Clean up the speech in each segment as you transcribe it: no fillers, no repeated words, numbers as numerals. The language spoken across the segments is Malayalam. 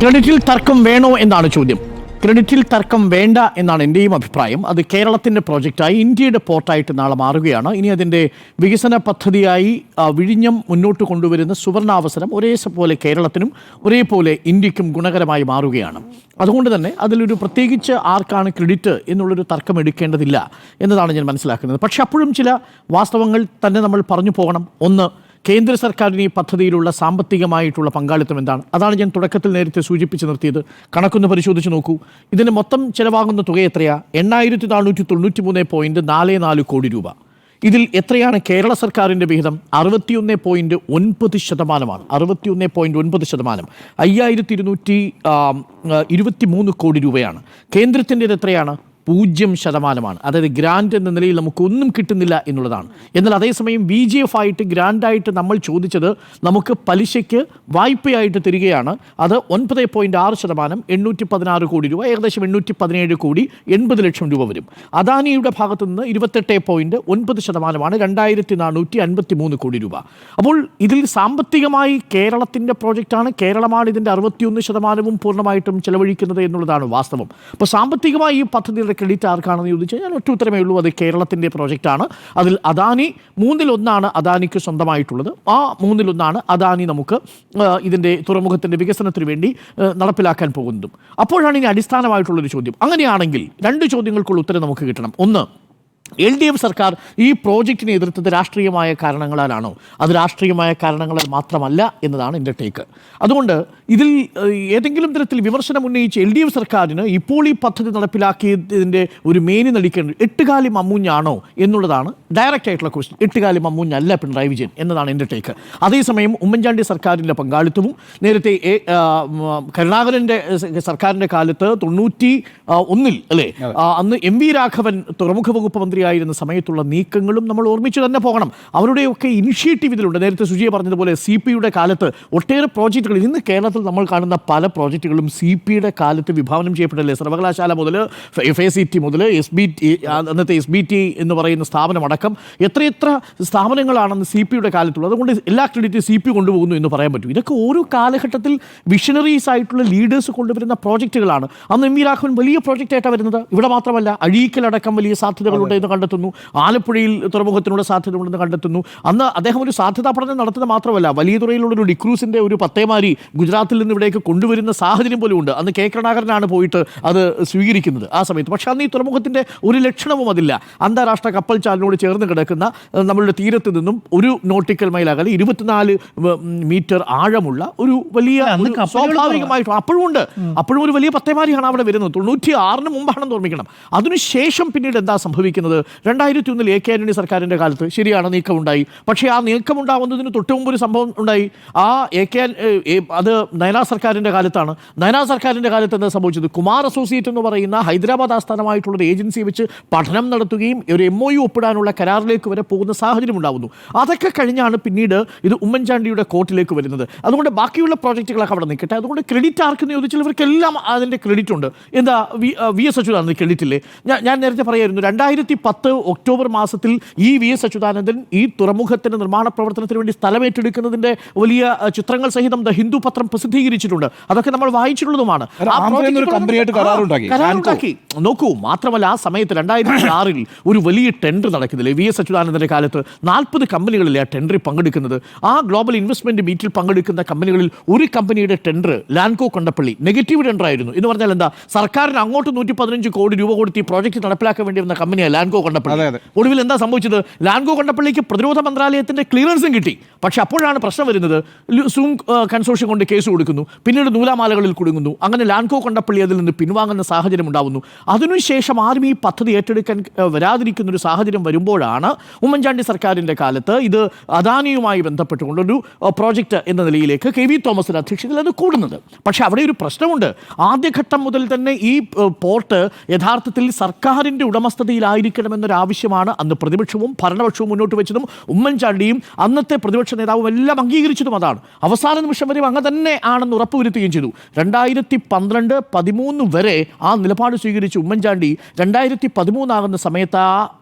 ക്രെഡിറ്റിൽ തർക്കം വേണോ എന്നാണ് ചോദ്യം. ക്രെഡിറ്റിൽ തർക്കം വേണ്ട എന്നാണ് എൻ്റെയും അഭിപ്രായം. അത് കേരളത്തിൻ്റെ പ്രോജക്റ്റായി ഇന്ത്യയുടെ പോർട്ടായിട്ട് നാളെ മാറുകയാണ്. ഇനി അതിൻ്റെ വികസന പദ്ധതിയായി വിഴിഞ്ഞം മുന്നോട്ട് കൊണ്ടുവരുന്ന സുവർണാവസരം ഒരേപോലെ കേരളത്തിനും ഒരേപോലെ ഇന്ത്യക്കും ഗുണകരമായി മാറുകയാണ്. അതുകൊണ്ട് തന്നെ അതിലൊരു പ്രത്യേകിച്ച് ആർക്കാണ് ക്രെഡിറ്റ് എന്നുള്ളൊരു തർക്കം എടുക്കേണ്ടതില്ല എന്നതാണ് ഞാൻ മനസ്സിലാക്കുന്നത്. പക്ഷെ അപ്പോഴും ചില വാസ്തവങ്ങൾ തന്നെ നമ്മൾ പറഞ്ഞു പോകണം. ഒന്ന്, കേന്ദ്ര സർക്കാരിന് ഈ പദ്ധതിയിലുള്ള സാമ്പത്തികമായിട്ടുള്ള പങ്കാളിത്തം എന്താണ്? അതാണ് ഞാൻ തുടക്കത്തിൽ നേരത്തെ സൂചിപ്പിച്ച് നിർത്തിയത്. കണക്കൊന്ന് പരിശോധിച്ച് നോക്കൂ. ഇതിന് മൊത്തം ചിലവാകുന്ന തുക എത്രയാണ്? 8493.44 കോടി രൂപ. ഇതിൽ എത്രയാണ് കേരള സർക്കാരിൻ്റെ വിഹിതം? 61.9%. 61.9%. 5223 കോടി രൂപയാണ്. കേന്ദ്രത്തിൻ്റേത് എത്രയാണ്? 0%. അതായത് ഗ്രാൻഡ് എന്ന നിലയിൽ നമുക്കൊന്നും കിട്ടുന്നില്ല എന്നുള്ളതാണ്. എന്നാൽ അതേസമയം VGF ആയിട്ട് ഗ്രാൻഡായിട്ട് നമ്മൾ ചോദിച്ചത് നമുക്ക് പലിശയ്ക്ക് വായ്പയായിട്ട് തരികയാണ്. അത് 9.6%, 816 കോടി രൂപ, ഏകദേശം 817 കോടി 80 ലക്ഷം രൂപ വരും. അദാനിയുടെ ഭാഗത്തു നിന്ന് 28.9%, 2453 കോടി രൂപ. അപ്പോൾ ഇതിൽ സാമ്പത്തികമായി കേരളത്തിൻ്റെ പ്രോജക്റ്റാണ്. കേരളമാണ് ഇതിൻ്റെ 61% പൂർണ്ണമായിട്ടും ചെലവഴിക്കുന്നത് എന്നുള്ളതാണ് വാസ്തവം. അപ്പോൾ സാമ്പത്തികമായി ഈ പദ്ധതിയുടെ ക്രെഡിറ്റ് ആർക്കാണെന്ന് ചോദിച്ചാൽ ഞാൻ ഒറ്റ ഉത്തരമേ ഉള്ളൂ, അത് കേരളത്തിൻ്റെ പ്രോജക്റ്റാണ്. അതിൽ അദാനി 1/3 അദാനിക്ക് സ്വന്തമായിട്ടുള്ളത്. ആ 1/3 അദാനി നമുക്ക് ഇതിൻ്റെ തുറമുഖത്തിൻ്റെ വികസനത്തിന് വേണ്ടി നടപ്പിലാക്കാൻ പോകുന്നതും. അപ്പോഴാണ് ഇനി അടിസ്ഥാനമായിട്ടുള്ളൊരു ചോദ്യം. അങ്ങനെയാണെങ്കിൽ രണ്ട് ചോദ്യങ്ങൾക്കുള്ള ഉത്തരം നമുക്ക് കിട്ടണം. ഒന്ന്, LDF സർക്കാർ ഈ പ്രോജക്റ്റിനെ എതിർത്തത് രാഷ്ട്രീയമായ കാരണങ്ങളാലാണോ? അത് രാഷ്ട്രീയമായ കാരണങ്ങളാൽ മാത്രമല്ല എന്നതാണ് എൻ്റെ ടേക്ക്. അതുകൊണ്ട് ഇതിൽ ഏതെങ്കിലും തരത്തിൽ വിമർശനം ഉന്നയിച്ച് LDF സർക്കാരിന് ഇപ്പോൾ ഈ പദ്ധതി നടപ്പിലാക്കിയതിൻ്റെ ഒരു മേനി നടിക്കേണ്ടത് എട്ടുകാലി മമ്മൂഞ്ഞാണോ എന്നുള്ളതാണ് ഡയറക്റ്റ് ആയിട്ടുള്ള ക്വസ്റ്റ്യൻ. എട്ടുകാലി മമ്മൂഞ്ഞല്ല പിണറായി വിജയൻ എന്നതാണ് എൻ്റെ ടേക്ക്. അതേസമയം ഉമ്മൻചാണ്ടി സർക്കാരിൻ്റെ പങ്കാളിത്തവും നേരത്തെ കരുണാകരൻ്റെ സർക്കാരിൻ്റെ കാലത്ത് 91 അല്ലേ, അന്ന് MV രാഘവൻ തുറമുഖ വകുപ്പ് മന്ത്രിയായിരുന്ന സമയത്തുള്ള നീക്കങ്ങളും നമ്മൾ ഓർമ്മിച്ചു തന്നെ പോകണം. അവരുടെയൊക്കെ ഇനിഷ്യേറ്റീവ് ഇതിലുണ്ട്. നേരത്തെ സുജിയെ പറഞ്ഞതുപോലെ CP-യുടെ കാലത്ത് ഒട്ടേറെ പ്രോജക്റ്റുകൾ, ഇന്ന് കേരളത്തിൽ നമ്മൾ കാണുന്ന പല പ്രോജക്റ്റുകളും CP-യുടെ കാലത്ത് വിഭാവനം ചെയ്യപ്പെട്ടല്ലേ. സർവകലാശാല മുതൽ FACT മുതൽ അന്നത്തെ SBT എന്ന് പറയുന്ന സ്ഥാപനം അടക്കം എത്രയെത്ര സ്ഥാപനങ്ങളാണെന്ന് CP-യുടെ കാലത്തുള്ളത്. അതുകൊണ്ട് എല്ലാ ക്രെഡിറ്റ് CP കൊണ്ടുപോകുന്നു എന്ന് പറയാൻ പറ്റും. ഇതൊക്കെ ഓരോ കാലഘട്ടത്തിൽ വിഷണറീസ് ആയിട്ടുള്ള ലീഡേഴ്സ് കൊണ്ടുവരുന്ന പ്രോജക്റ്റുകളാണ്. അന്ന് MV രാഘവൻ വലിയ പ്രോജക്റ്റായിട്ടാണ് വരുന്നത്. ഇവിടെ മാത്രമല്ല, അഴീക്കലടക്കം വലിയ സാധ്യതകളുണ്ട് എന്ന് കണ്ടെത്തുന്നു. ആലപ്പുഴയിൽ തുറമുഖത്തിനുള്ള സാധ്യത ഉണ്ടെന്ന് കണ്ടെത്തുന്നു. അന്ന് അദ്ദേഹം ഒരു സാധ്യതാ പഠനം നടത്തുന്നത് മാത്രമല്ല, വലിയ തുറയിലുള്ളൊരു ഡിക്രൂസിൻ്റെ ഒരു പത്തേമാരി ഗുജറാത്തിൽ നിന്ന് ഇവിടേക്ക് കൊണ്ടുവരുന്ന സാഹചര്യം പോലും ഉണ്ട്. അന്ന് K. കരുണാകരനാണ് പോയിട്ട് അത് സ്വീകരിക്കുന്നത് ആ സമയത്ത്. പക്ഷേ അന്ന് ഈ തുറമുഖത്തിൻ്റെ ഒരു ലക്ഷണവും അതില്ല. അന്താരാഷ്ട്ര കപ്പൽ ചാലിനോട് ചേർന്ന് കിടക്കുന്ന നമ്മളുടെ തീരത്ത് നിന്നും 1 നോട്ടിക്കൽ മൈൽ അകലെ 24 മീറ്റർ ആഴമുള്ള ഒരു വലിയ സ്വാഭാവികമായിട്ടും അപ്പോഴും ഒരു വലിയ പത്തേമാരിയാണ് അവിടെ വരുന്നത്. 96 മുമ്പാണെന്ന് ഓർമ്മിക്കണം. അതിനുശേഷം പിന്നീട് എന്താ സംഭവിക്കുന്നത്? 2001 AK ആന്റണി സർക്കാരിൻ്റെ കാലത്ത് ശരിയാണ് നീക്കമുണ്ടായി. പക്ഷേ ആ നീക്കമുണ്ടാവുന്നതിന് തൊട്ട് മുമ്പ് ഒരു സംഭവം ഉണ്ടായി. അത് നയനാർ സർക്കാരിൻ്റെ കാലത്താണ്. നയനാർ സർക്കാരിൻ്റെ കാലത്ത് എന്താ സംഭവിച്ചത്? കുമാർ അസോസിയേറ്റ് എന്ന് പറയുന്ന ഹൈദരാബാദ് ആസ്ഥാനമായിട്ടുള്ളൊരു ഏജൻസിയെ വെച്ച് പഠനം നടത്തുകയും ഒരു MOU ഒപ്പിടാനുള്ള കരാറിലേക്ക് വരെ പോകുന്ന സാഹചര്യം ഉണ്ടാകുന്നു. അതൊക്കെ കഴിഞ്ഞാണ് പിന്നീട് ഇത് ഉമ്മൻചാണ്ടിയുടെ കോർട്ടിലേക്ക് വരുന്നത്. അതുകൊണ്ട് ബാക്കിയുള്ള പ്രോജക്റ്റുകളൊക്കെ അവിടെ നിൽക്കട്ടെ. അതുകൊണ്ട് ക്രെഡിറ്റ് ആർക്കെന്ന് ചോദിച്ചാൽ ഇവർക്കെല്ലാം അതിൻ്റെ ക്രെഡിറ്റ് ഉണ്ട്. എന്താ VS അച്യുതാനന്ദൻ ക്രെഡിറ്റ് ഇല്ലേ? ഞാൻ നേരത്തെ പറയായിരുന്നു, 2010 ഒക്ടോബർ മാസത്തിൽ ഈ VS അച്യുതാനന്ദൻ ഈ തുറമുഖത്തിൻ്റെ നിർമ്മാണ പ്രവർത്തനത്തിന് വേണ്ടി സ്ഥലമേറ്റെടുക്കുന്നതിൻ്റെ വലിയ ചിത്രങ്ങൾ സഹിതം ദ ഹിന്ദു പത്രം പ്രസിദ്ധീകരിച്ചിട്ടുണ്ട്. അതൊക്കെ നമ്മൾ വായിച്ചിട്ടുള്ളതുമാണ്. കരാറുണ്ടാക്കി നോക്കൂ. മാത്രമല്ല, ആ സമയത്ത് 2006 ഒരു വലിയ ടെൻഡർ നടക്കുന്നില്ലേ VS അച്യുതാനന്ദൻ്റെ കാലത്ത്? 40 കമ്പനികളിലെ ആ ടെൻഡറിൽ പങ്കെടുക്കുന്നത്. ആ ഗ്ലോബൽ ഇൻവെസ്റ്റ്മെൻറ്റ് മീറ്റിൽ പങ്കെടുക്കുന്ന കമ്പനികളിൽ ഒരു കമ്പനിയുടെ tender Lanco Kondapalli negative tender ആയിരുന്നു. എന്ന് പറഞ്ഞാൽ എന്താ? സർക്കാരിന് അങ്ങോട്ട് 115 കോടി രൂപ കൊടുത്ത് ഈ പ്രോജക്റ്റ് നടപ്പിലാക്കാൻ വേണ്ടി വന്ന കമ്പനിയാണ് ലാൻകോ കൊണ്ടപ്പള്ളി. ഒടുവിൽ എന്താ സംഭവിച്ചത്? ലാൻകോ കൊണ്ടപ്പള്ളിക്ക് പ്രതിരോധ മന്ത്രാലയത്തിൻ്റെ ക്ലിയറൻസും കിട്ടി. പക്ഷെ അപ്പോഴാണ് പ്രശ്നം വരുന്നത്. സൂം കൺസോർഷ്യം കൊണ്ട് കേസ് കൊടുക്കുന്നു, പിന്നീട് നൂലാമാലകളിൽ കുടുങ്ങുന്നു. അങ്ങനെ ലാൻകോ കൊണ്ടപ്പള്ളി അതിൽ നിന്ന് പിൻവാങ്ങുന്ന സാഹചര്യം ഉണ്ടാകുന്നു. അതിനുശേഷം ആരും ഈ പദ്ധതി ഏറ്റെടുക്കാൻ വരാതിരിക്കുന്നൊരു സാഹചര്യം വരുമ്പോഴാണ് ഉമ്മൻചാണ്ടി സർക്കാരിൻ്റെ കാലത്ത് ഇത് അദാനിയുമായി ബന്ധപ്പെട്ടുകൊണ്ടൊരു പ്രോജക്റ്റ് എന്ന നിലയിലേക്ക് KV തോമസിൻ്റെ അധ്യക്ഷതയിൽ അത് കൂടുന്നത്. പക്ഷേ അവിടെ ഒരു പ്രശ്നമുണ്ട്. ആദ്യഘട്ടം മുതൽ തന്നെ ഈ പോർട്ട് യഥാർത്ഥത്തിൽ സർക്കാരിൻ്റെ ഉടമസ്ഥതയിലായിരിക്കണമെന്നൊരാവശ്യമാണ് അന്ന് പ്രതിപക്ഷവും ഭരണപക്ഷവും മുന്നോട്ട് വെച്ചതും ഉമ്മൻചാണ്ടിയും അന്നത്തെ പ്രതിപക്ഷ നേതാവും എല്ലാം അംഗീകരിച്ചതും അതാണ്. അവസാന നിമിഷം വരെ അങ്ങനെ തന്നെ ആണെന്ന് ഉറപ്പുവരുത്തുകയും ചെയ്തു. 2012-13 വരെ ആ നിലപാട് സ്വീകരിച്ച് ഉമ്മൻചാണ്ടി 2013 ആകുന്ന സമയത്ത് ആ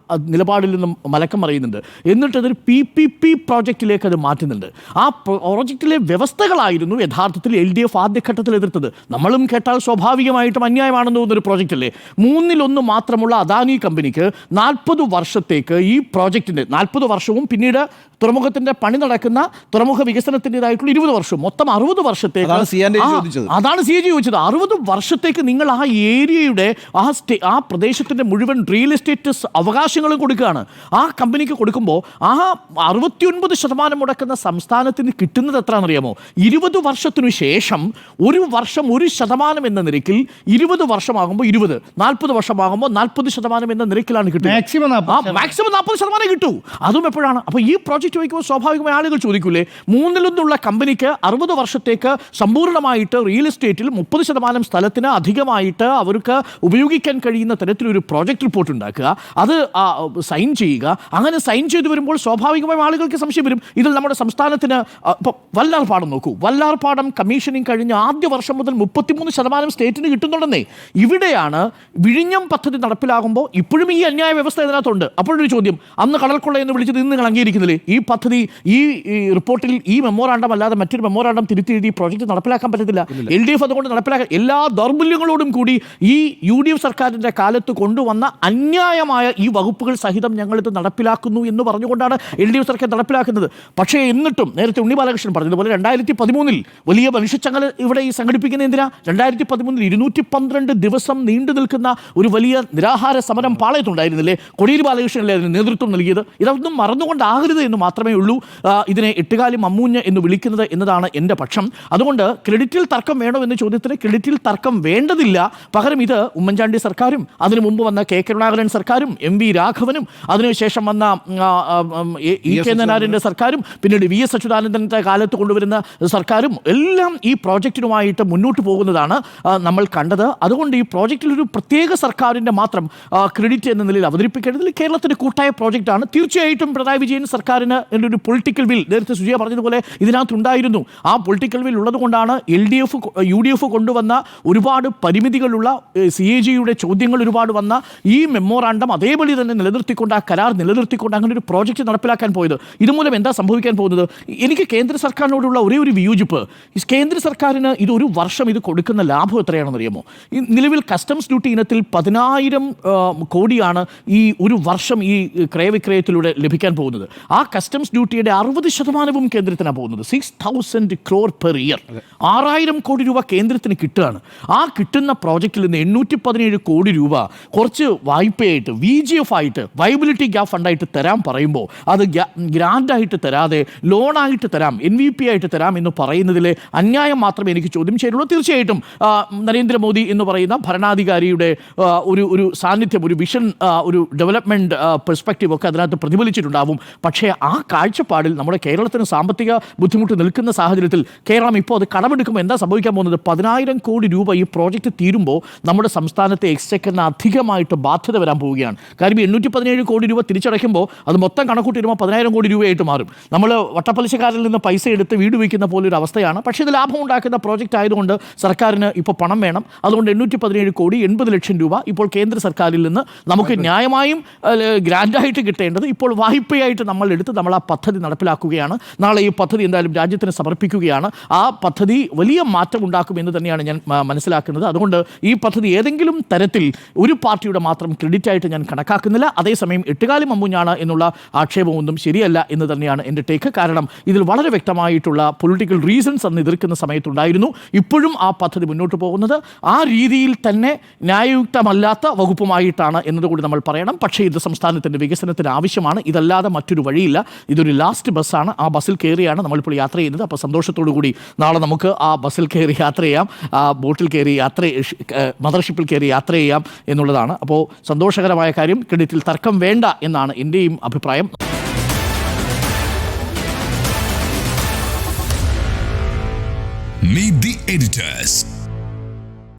നിലപാടിൽ നിന്നും മലക്കം അറിയുന്നുണ്ട്. എന്നിട്ട് അതൊരു PPP പ്രോജക്റ്റിലേക്ക് അത് മാറ്റുന്നുണ്ട്. ആ പ്രോജക്റ്റിലെ വ്യവസ്ഥകളായിരുന്നു യഥാർത്ഥത്തിൽ LDF ആദ്യഘട്ടത്തിൽ എതിർത്തത്. നമ്മളും കേട്ടാൽ സ്വാഭാവികമായിട്ടും അന്യായമാണെന്ന് തോന്നുന്നൊരു പ്രോജക്റ്റല്ലേ. 1/3 മാത്രമുള്ള അദാനി കമ്പനിക്ക് 40 വർഷത്തേക്ക് ഈ പ്രോജക്റ്റിൻ്റെ 40 വർഷവും പിന്നീട് തുറമുഖത്തിൻ്റെ പണി നടക്കുന്ന തുറമുഖ വികസനത്തിൻ്റെതായിട്ടുള്ള 20 വർഷവും മൊത്തം 60 വർഷത്തേക്ക് അതാണ് CAG ചോദിച്ചത്. 60 വർഷത്തേക്ക് നിങ്ങൾ ആ ഏരിയയുടെ ആ പ്രദേശത്തിൻ്റെ മുഴുവൻ റിയൽ എസ്റ്റേറ്റ് അവകാശങ്ങളും കൊടുക്കുകയാണ്. ആ കമ്പനിക്ക് കൊടുക്കുമ്പോൾ ആ 69% മുടക്കുന്ന സംസ്ഥാനത്തിന് കിട്ടുന്നത് എത്രയാണെന്നറിയാമോ? 20 വർഷത്തിനു ശേഷം 1 വർഷം 1% എന്ന നിരക്കിൽ 20 വർഷമാകുമ്പോൾ 20, 40 വർഷമാകുമ്പോൾ 40% എന്ന നിരക്കിലാണ് കിട്ടുന്നത്. മാക്സിമം 40% കിട്ടൂ. അതും എപ്പോഴാണ്? അപ്പോൾ ഈ പ്രോജക്റ്റ് വയ്ക്കുമ്പോൾ സ്വാഭാവികമായി ആളുകൾ ചോദിക്കൂലേ, 1/3 കമ്പനിക്ക് 60 വർഷത്തേക്ക് സമ്പൂർണ്ണമായിട്ട് റിയൽ എസ്റ്റേറ്റിൽ 30% സ്ഥലത്തിന് അധികമായിട്ട് അവർക്ക് ഉപയോഗിക്കാൻ കഴിയുന്ന തരത്തിലൊരു പ്രോജക്റ്റ് റിപ്പോർട്ട് ഉണ്ടാക്കുക, അത് സൈൻ ചെയ്യുക. അങ്ങനെ സൈൻ ചെയ്തു വരുമ്പോൾ സ്വാഭാവികമായും ആളുകൾക്ക് സംശയം വരും, ഇതിൽ നമ്മുടെ സംസ്ഥാനത്തിന് ഇപ്പോൾ വല്ലാർപാടം നോക്കൂ, വല്ലാർപാടം കമ്മീഷനിങ് കഴിഞ്ഞ ആദ്യ വർഷം മുതൽ 33% സ്റ്റേറ്റിന് കിട്ടുന്നുണ്ടെന്നേ. ഇവിടെയാണ് വിഴിഞ്ഞം പദ്ധതി നടപ്പിലാകുമ്പോൾ ഇപ്പോഴും ഈ അന്യായ വ്യവസ്ഥ ഇതിനകത്തുണ്ട്. അപ്പോഴൊരു ചോദ്യം, അന്ന് കടൽക്കൊള്ള എന്ന് വിളിച്ചത് ഇന്ന് നിങ്ങൾ അംഗീകരിക്കുന്നില്ലേ? ഈ പദ്ധതി ഈ റിപ്പോർട്ടിൽ ഈ മെമ്മോറാണ്ടം അല്ലാതെ മറ്റൊരു മെമ്മോറാണ്ടം തിരുത്തി എഴുതി പ്രോജക്റ്റ് നടപ്പിലാക്കാൻ പറ്റത്തില്ല. LDF അതുകൊണ്ട് നടപ്പിലാക്കാൻ എല്ലാ ദൗർബല്യങ്ങളോടും കൂടി ഈ UDF സർക്കാരിൻ്റെ കാലത്ത് കൊണ്ടുവന്ന അന്യായമായ ഈ വകുപ്പുകൾ സഹിതം ഞങ്ങളിത് നടപ്പിലാക്കുന്നു എന്ന് പറഞ്ഞുകൊണ്ടാണ് LDF സർക്കാർ നടപ്പിലാക്കുന്നത്. പക്ഷേ എന്നിട്ടും നേരത്തെ ഉണ്ണി ബാലകൃഷ്ണൻ പറഞ്ഞതുപോലെ 2013 വലിയ മനുഷ്യച്ചങ്ങല ഇവിടെ ഈ സംഘടിപ്പിക്കുന്ന എന്തിനാ? 2013 212 ദിവസം നീണ്ടു നിൽക്കുന്ന ഒരു വലിയ നിരാഹാര സമരം പാളയത്തുണ്ടായിരുന്നില്ലേ? കോടിയേരി ബാലകൃഷ്ണനല്ലേ അതിന് നേതൃത്വം നൽകിയത്? ഇതൊന്നും മറന്നുകൊണ്ടാകരുത് എന്ന് മാത്രമേ ഉള്ളൂ ഇതിനെ എട്ടുകാലി മമ്മൂഞ്ഞ് എന്ന് വിളിക്കുന്നത് എന്നതാണ് എൻ്റെ പക്ഷം. അതുകൊണ്ട് ക്രെഡിറ്റിൽ തർക്കം വേണോ എന്ന ചോദ്യത്തിന് ക്രെഡിറ്റിൽ തർക്കം വേണ്ടതില്ല. പകരം ഇത് ഉമ്മൻചാണ്ടി സർക്കാരും അതിനു മുമ്പ് വന്ന K കരുണാകരൻ സർക്കാരും MV രാഘവനും അതിനുശേഷം വന്ന EK നായനാരിൻ്റെ സർക്കാരും പിന്നീട് VS അച്യുതാനന്ദൻ്റെ കാലത്ത് കൊണ്ടുവരുന്ന സർക്കാരും എല്ലാം ഈ പ്രോജക്റ്റിനുമായിട്ട് മുന്നോട്ട് പോകുന്നതാണ് നമ്മൾ കണ്ടത്. അതുകൊണ്ട് ഈ പ്രോജക്റ്റിലൊരു പ്രത്യേക സർക്കാരിൻ്റെ മാത്രം ക്രെഡിറ്റ് എന്ന നിലയിൽ അവതരിപ്പിക്കേണ്ടതിൽ കേരളത്തിൻ്റെ കൂട്ടായ പ്രോജക്റ്റാണ്. തീർച്ചയായിട്ടും പിണറായി വിജയൻ സർക്കാരിന് ഒരു പൊളിറ്റിക്കൽ വിൽ നേരത്തെ സുജിയ പറഞ്ഞതുപോലെ ഇതിനകത്തുണ്ടായിരുന്നു. ആ പൊളിറ്റിക്കൽ വിൽ ഉള്ളതുകൊണ്ടാണ് UDF കൊണ്ടുവന്ന ഒരുപാട് പരിമിതികളുള്ള CAGയുടെ ചോദ്യങ്ങൾ ഒരുപാട് വന്ന ഈ മെമ്മോറാണ്ടം അതേപടി തന്നെ നിലനിർത്തിക്കൊണ്ട് ആ കരാർ നിലനിർത്തിക്കൊണ്ട് അങ്ങനെ ഒരു പ്രോജക്റ്റ് നടപ്പിലാക്കാൻ പോയത്. ഇതുമൂലം എന്താ സംഭവിക്കാൻ പോകുന്നത്? എനിക്ക് കേന്ദ്ര സർക്കാരിനോടുള്ള ഒരേ ഒരു വിയോജിപ്പ്, കേന്ദ്ര സർക്കാരിന് ഇത് 1 വർഷം ഇത് കൊടുക്കുന്ന ലാഭം എത്രയാണെന്ന് അറിയാമോ? ഈ നിലവിൽ കസ്റ്റംസ് ഡ്യൂട്ടി ഇനത്തിൽ 10,000 കോടിയാണ് ഈ 1 വർഷം ഈ ക്രയവിക്രയത്തിലൂടെ ലഭിക്കാൻ പോകുന്നത്. ആ കസ്റ്റംസ് ഡ്യൂട്ടിയുടെ 60% കേന്ദ്രത്തിനാണ് പോകുന്നത്. 6,000 crore പെർ ഇയർ. 6,000 കോടി രൂപ കേന്ദ്രത്തിന് കിട്ടുകയാണ്. ആ കിട്ടുന്ന പ്രോജക്റ്റിൽ നിന്ന് 817 കോടി രൂപ കുറച്ച് വായ്പയായിട്ട് VGF ആയിട്ട് വയബിലിറ്റി ഗ്യാപ്പ് ഫണ്ടായിട്ട് തരാൻ പറയുമ്പോൾ അത് ഗ്രാൻഡായിട്ട് തരാതെ ലോണായിട്ട് തരാം, NVP ആയിട്ട് തരാം എന്ന് പറയുന്നതിലെ അന്യായം മാത്രമേ എനിക്ക് ചോദ്യം ചെയ്യുള്ളൂ. തീർച്ചയായിട്ടും നരേന്ദ്രമോദി എന്ന് പറയുന്ന ഭരണാധികാരിയുടെ ഒരു സാന്നിധ്യം, ഒരു വിഷൻ, ഒരു ഡെവലപ്മെൻറ്റ് പെർസ്പെക്റ്റീവ് ഒക്കെ അതിനകത്ത് പ്രതിഫലിച്ചിട്ടുണ്ടാവും. പക്ഷേ ആ കാഴ്ചപ്പാടിൽ നമ്മുടെ കേരളത്തിന് സാമ്പത്തിക ബുദ്ധിമുട്ട് നിൽക്കുന്ന സാഹചര്യത്തിൽ കേരളം ഇപ്പോൾ അത് കടമെടുക്കുമ്പോൾ എന്താ സംഭവിക്കാൻ പോകുന്നത്? 10,000 കോടി രൂപ ഈ പ്രോജക്റ്റ് തീരുമ്പോൾ നമ്മുടെ സംസ്ഥാനത്തെ എക്സ്ചെക്കറിന് അധികമായിട്ട് ബാധ്യത വരാൻ പോവുകയാണ്. കാര്യം 817 കോടി രൂപ തിരിച്ചടയ്ക്കുമ്പോൾ അത് മൊത്തം കണക്കൂട്ടി വരുമ്പോൾ 10,000 കോടി രൂപയായിട്ട് മാറും. നമ്മൾ വട്ടപ്പലിശക്കാരിൽ നിന്ന് പൈസ എടുത്ത് വീട് വയ്ക്കുന്ന പോലൊരു അവസ്ഥയാണ്. പക്ഷേ ഇത് ലാഭം ഉണ്ടാക്കുന്ന പ്രോജക്റ്റ് ആയതുകൊണ്ട് സർക്കാരിന് ഇപ്പോൾ പണം വേണം. അതുകൊണ്ട് 817 കോടി 80 ലക്ഷം രൂപ ഇപ്പോൾ കേന്ദ്ര സർക്കാരിൽ നിന്ന് നമുക്ക് ന്യായമായും ഗ്രാൻഡായിട്ട് കിട്ടേണ്ടത് ഇപ്പോൾ വായ്പയായിട്ട് നമ്മൾ എടുത്ത് നമ്മൾ ആ പദ്ധതി നടപ്പിലാക്കുകയാണ്. നാളെ ഈ പദ്ധതി എന്തായാലും രാജ്യത്തിന് സമർപ്പിക്കുകയാണ്. ആ പദ്ധതി വലിയ മാറ്റം ഉണ്ടാക്കുമെന്ന് തന്നെയാണ് ഞാൻ മനസ്സിലാക്കുന്നത്. അതുകൊണ്ട് ഈ പദ്ധതി ഏതെങ്കിലും തരത്തിൽ ഒരു പാർട്ടിയുടെ മാത്രം ക്രെഡിറ്റ് ആയിട്ട് ഞാൻ കണക്കാക്കുന്നില്ല. അതേസമയം എട്ടുകാലി മമ്മൂഞ്ഞാണ് എന്നുള്ള ആക്ഷേപമൊന്നും ശരിയല്ല എന്ന് തന്നെയാണ് എൻ്റെ ടേക്ക്. കാരണം ഇതിൽ വളരെ വ്യക്തമായിട്ടുള്ള പൊളിറ്റിക്കൽ റീസൺസ് അന്ന് എതിർക്കുന്ന സമയത്തുണ്ടായിരുന്നു. ഇപ്പോഴും ആ പദ്ധതി മുന്നോട്ട് പോകുന്നത് ആ രീതിയിൽ തന്നെ ന്യായയുക്തമല്ലാത്ത വകുപ്പുമായിട്ടാണ് എന്നതുകൂടി നമ്മൾ പറയണം. പക്ഷേ ഇത് സംസ്ഥാനത്തിൻ്റെ വികസനത്തിന് ആവശ്യമാണ്. ഇതല്ലാതെ മറ്റൊരു വഴിയില്ല. ഇതൊരു ലാസ്റ്റ് ബസ്സാണ്. ആ ബസ്സിൽ കയറിയാണ് നമ്മളിപ്പോൾ യാത്ര ചെയ്യുന്നത്. അപ്പോൾ സന്തോഷത്തോടു കൂടി നാളെ നമുക്ക് ആ ബസ്സിൽ കയറി യാത്ര ചെയ്യാം, ആ ബോട്ടിൽ കയറി മദർഷിപ്പിൽ കയറി യാത്ര ചെയ്യാം എന്നുള്ളതാണ്. അപ്പോൾ സന്തോഷകരമായ കാര്യം. ക്രെഡിറ്റിൽ തർക്കം വേണ്ട എന്നാണ് എൻ്റെയും അഭിപ്രായം. Meet the editors.